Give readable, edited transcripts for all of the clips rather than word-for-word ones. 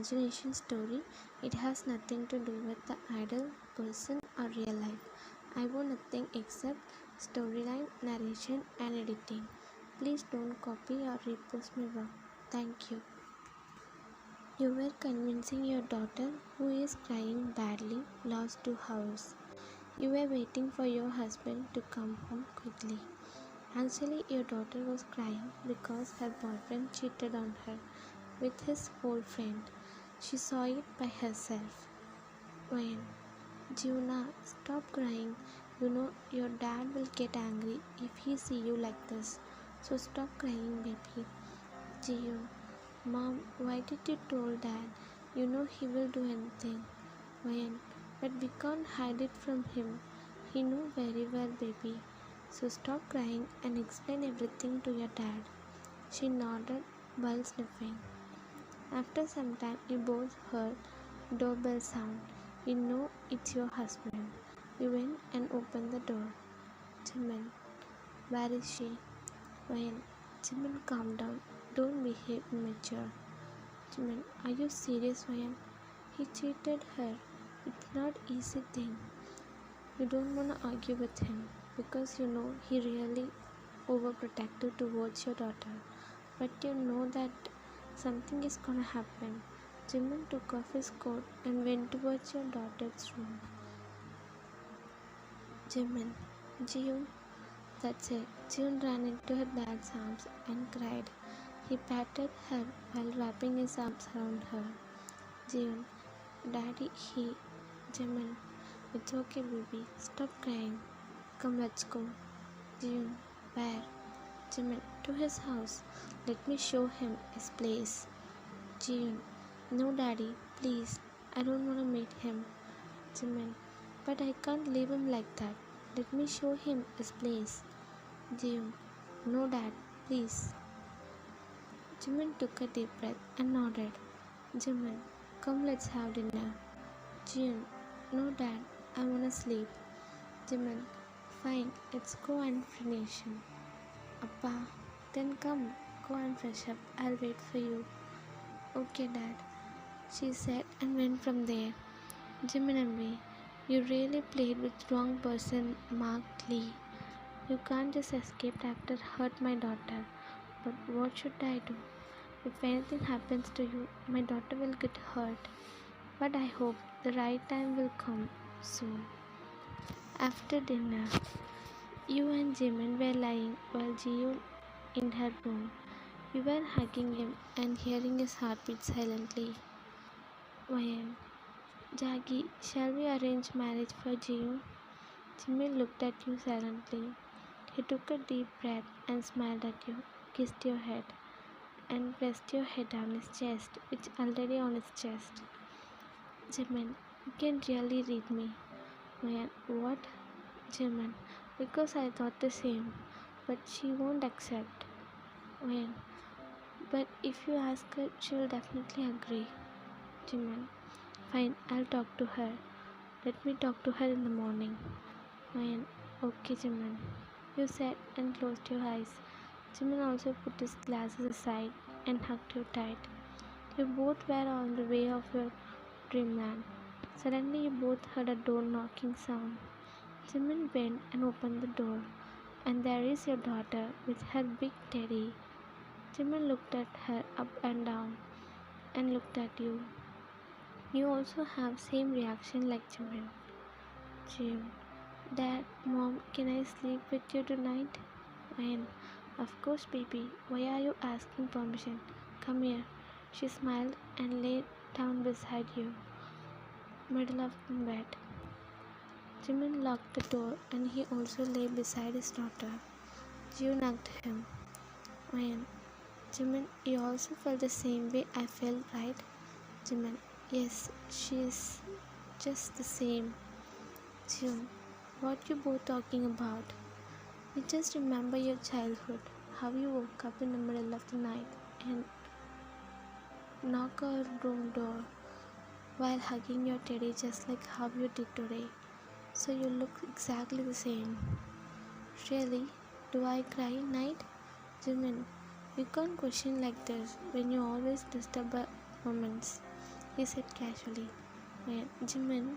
imagination story. It has nothing to do with the ideal person or real life. I want nothing except storyline, narration, and editing. Please don't copy or repost my work. Thank you. You were convincing your daughter, who is crying badly, lost 2 hours. You were waiting for your husband to come home quickly. Actually, your daughter was crying because her boyfriend cheated on her with his old friend. She saw it by herself. When Juna, stop crying. You know your dad will get angry if he see you like this. So stop crying, baby. Jiyo, Mom, why did you told Dad? You know he will do anything. When, but we can't hide it from him. He knew very well, baby. So stop crying and explain everything to your dad. She nodded while sniffing. After some time, you both heard doorbell sound. You know it's your husband. You went and opened the door. Jimin, where is she? When, Jimin, calm down. Don't behave immature. Jimin, are you serious, Vayan? He cheated her. It's not easy thing. You don't want to argue with him because you know he really overprotective towards your daughter. But you know that something is gonna happen. Jimin took off his coat and went towards your daughter's room. Jimin, Jiyun, that's it. Jiyun ran into her dad's arms and cried. He patted her while wrapping his arms around her. Jiyun, Daddy, Jimin, it's okay, baby. Stop crying. Come, let's go. Jiyun, where? Jimin, to his house. Let me show him his place. Jiyun, no, Daddy, please. I don't want to meet him. Jimin, but I can't leave him like that. Let me show him his place. Jiyun, no, Dad, please. Jimin took a deep breath and nodded. Jimin, come, let's have dinner. Jiyun, no, Dad, I want to sleep. Jimin, fine, let's go and finish him. Appa, then come, go and fresh up. I'll wait for you. Okay, Dad, she said and went from there. Jimin and me, you really played with wrong person, Mark Lee. You can't just escape after hurt my daughter. But what should I do? If anything happens to you, my daughter will get hurt. But I hope the right time will come soon. After dinner, you and Jimin were lying while Jiyu in her room. You were hugging him and hearing his heartbeat silently. Vayan, Jagi, shall we arrange marriage for Jiyu? Jimin looked at you silently. He took a deep breath and smiled at you, kissed your head, and pressed your head on his chest, which already on his chest. Jimin, you can really read me. Vayan, what? Jimin, because I thought the same, but she won't accept. Vayan, but if you ask her, she'll definitely agree. Jimin, fine, I'll talk to her. Let me talk to her in the morning. Vayan, okay, Jimin. You said and closed your eyes. Jimin also put his glasses aside and hugged you tight. You both were on the way of your dreamland. Suddenly you both heard a door knocking sound. Jimin bent and opened the door, and there is your daughter with her big teddy. Jimin looked at her up and down and looked at you. You also have same reaction like Jimin. Jim, Dad, Mom, can I sleep with you tonight? And of course, baby. Why are you asking permission? Come here. She smiled and lay down beside you, middle of the bed. Jimin locked the door and he also lay beside his daughter. Jiu hugged him. When Jimin, you also felt the same way I felt, right? Jimin, yes, she's just the same. Jiu, what you both talking about? You just remember your childhood, how you woke up in the middle of the night and knock our room door while hugging your teddy just like how you did today. So you look exactly the same. Really? Do I cry night? Jimin, you can't question like this when you always disturb our moments. he said casually. When Jimin,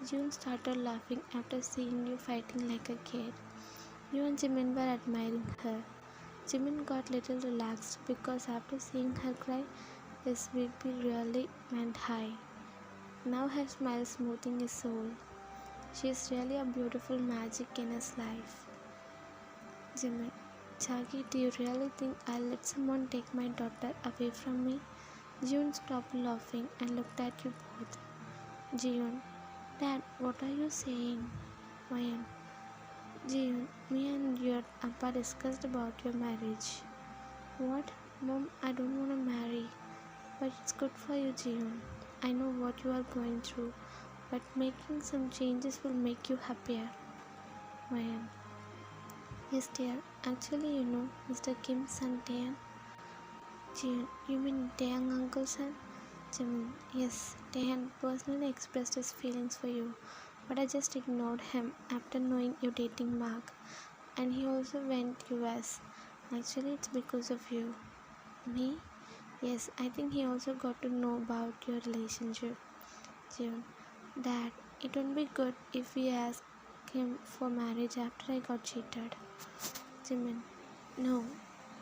June started laughing after seeing you fighting like a kid. You and Jimin were admiring her. Jimin got little relaxed because after seeing her cry, his BP really went high. Now her smile smoothing his soul. She is really a beautiful magic in his life. Jimin, Chagi, do you really think I'll let someone take my daughter away from me? June stopped laughing and looked at you both. June, Dad, what are you saying? Mayan, June, me and your Appa discussed about your marriage. What? Mom, I don't want to marry. But it's good for you, June. I know what you are going through, but making some changes will make you happier. Mayan, yes, dear. Actually, Mr. Kim's son Taeyan. June, you mean Taeyang uncle's son? Jimin, yes, Taeyan personally expressed his feelings for you, but I just ignored him after knowing you're dating Mark, and he also went US. Actually, it's because of you. Me? Yes, I think he also got to know about your relationship. June, Dad, it won't be good if we ask him for marriage after I got cheated. Jimin, no,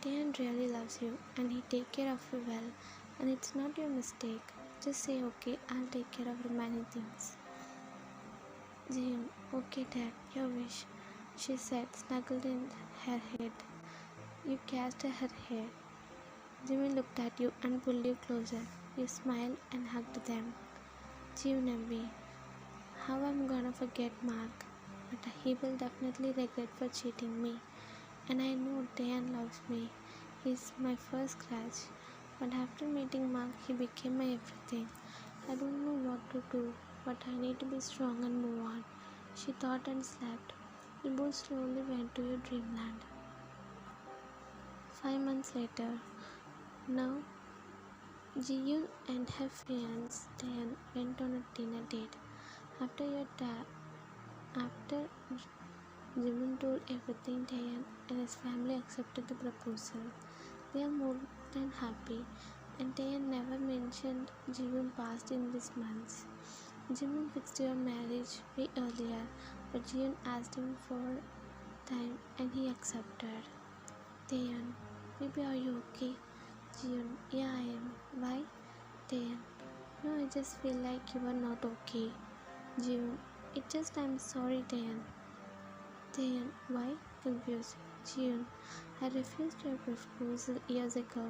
Taeyan really loves you and he take care of you well, and it's not your mistake. Just say okay, I'll take care of remaining things. Jiyoon, okay Dad, your wish, she said, snuggled in her head. You kissed her hair. Jimin looked at you and pulled you closer. You smiled and hugged them. Jiyoon and me, how I'm gonna forget Mark, but he will definitely regret for cheating me. And I know Taeyan loves me. He's my first crush. But after meeting Mark, he became my everything. I don't know what to do, but I need to be strong and move on. She thought and slept. We both slowly went to your dreamland. 5 months later, now Jiyoon and her fiance Taeyan went on a dinner date. After Jimin told everything, Taeyan and his family accepted the proposal. They are more than happy, and Taeyan never mentioned Jiyoon past in these months. Jimin fixed your marriage way earlier, but Jiyoon asked him for time and he accepted. Taeyan, baby, are you okay? Jiyoon, yeah, I am. Why? Taeyan, no, I just feel like you are not okay. Jiyoon, I'm sorry, Taeyan. Taeyan, why? Confused. Jiyoon, I refused your proposal years ago.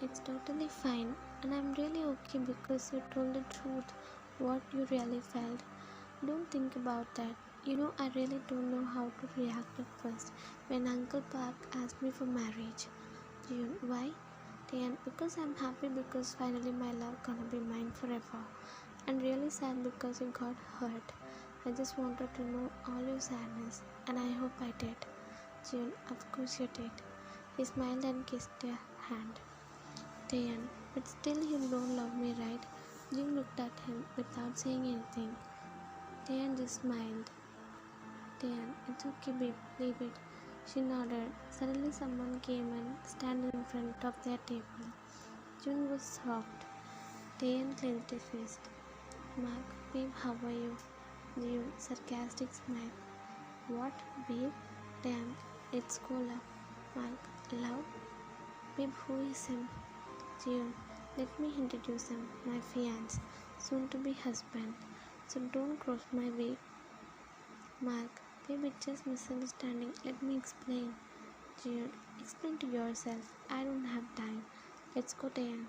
It's totally fine, and I'm really okay because you told the truth, what you really felt. Don't think about that. I really don't know how to react at first when Uncle Park asked me for marriage. June, why? Taeyan, because I'm happy because finally my love gonna be mine forever. And really sad because you got hurt. I just wanted to know all your sadness, and I hope I did. June, of course you did. He smiled and kissed her hand. Taeyan, but still you don't love me, right? June looked at him without saying anything. Taeyan just smiled. Taeyan, it's okay, babe, leave it. She nodded. Suddenly someone came and stood in front of their table. June was shocked. Taeyan clenched his fist. Mark, babe, how are you? June, sarcastic smile. What, babe? Taeyan, it's Cola. Mark, love? Babe, who is him? June, let me introduce him, my fiance, soon to be husband. So don't cross my way. Mark, babe, it's just misunderstanding. Let me explain. June, explain to yourself. I don't have time. Let's go, Taeyan.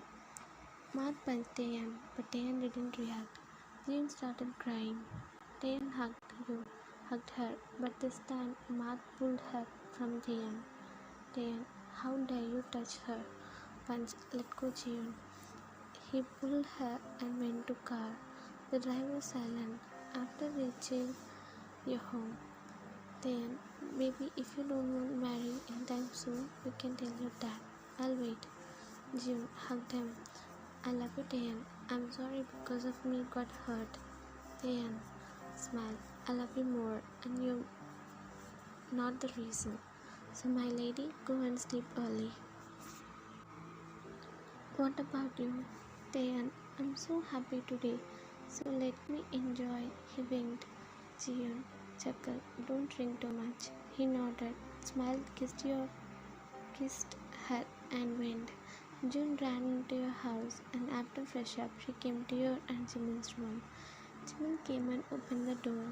Mark punched Taeyan, but Taeyan didn't react. June started crying. Taeyan hugged her, but this time Mark pulled her from Taeyan. Taeyan, how dare you touch her? Once, let go, June. He pulled her and went to car. The driver was silent. After reaching your home, Taeyan, baby, if you don't want to marry anytime soon, you can tell your dad. I'll wait. June hugged him. I love you, Taeyan. I'm sorry because of me got hurt. Taeyan smiled. I love you more, and you're not the reason. So, my lady, go and sleep early. What about you? Taeyeon, I'm so happy today, so let me enjoy. He winked. Jiyoon chuckled. Don't drink too much. He nodded, smiled, kissed her, and went. June ran into your house, and after fresh up, she came to your and Jimin's room. Jimin came and opened the door.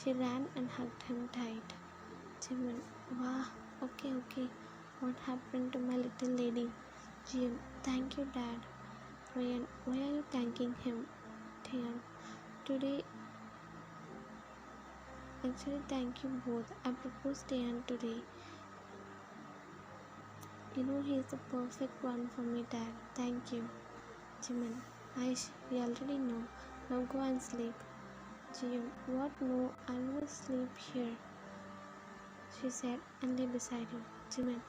She ran and hugged him tight. Jimin, wow, okay. What happened to my little lady? Jiyoon, thank you, Dad. Ryan, why are you thanking him? Taeyeon, today, actually, thank you both. I proposed Taeyeon today. You know he is the perfect one for me, Dad. Thank you. Jimin, Aish, we already know. Now go and sleep. Jiyoon, what? No, I will sleep here, she said, and lay beside him. Jimin,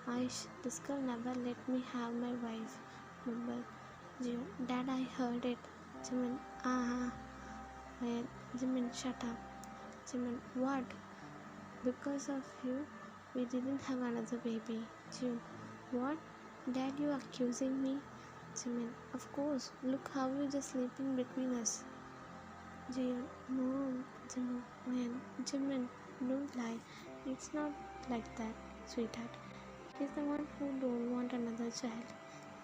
Aish, this girl never let me have my wife. Mumbled. Jiyoon, Dad, I heard it. Jimin, Ryan, Jimin, shut up. Jimin, what? Because of you, we didn't have another baby. Jiyoon, what? Dad, you accusing me? Jimin, of course. Look how you just sleeping between us. Jiyoon, no. Jimin, when? Jimin, don't lie. It's not like that, sweetheart. He's the one who don't want another child.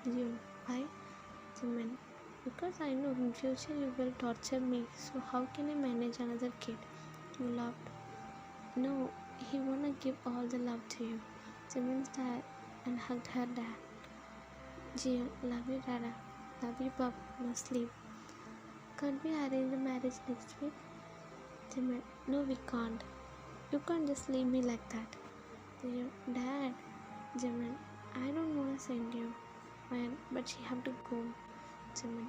Jiyoon, why? Jimin, because I know in future you will torture me. So how can I manage another kid? You laughed. No, he wanna give all the love to you. Jimin sighed and hugged her dad. Jiyoon, love you, Dada. Love you, Pop. Now sleep. Can't we arrange the marriage next week? Jimin, no, we can't. You can't just leave me like that. Jiyoon, Dad. Jimin, I don't wanna send you. Man, but she have to go. Jimin,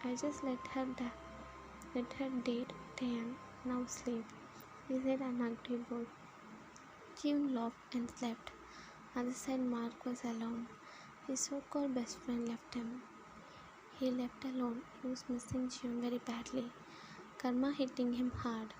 I just let her date Taeyeon. Now sleep. He said and hugged you both. Jiyoon laughed and slept. Other side, Mark was alone. His so-called best friend left him. He left alone. He was missing Jiyoon very badly. Karma hitting him hard.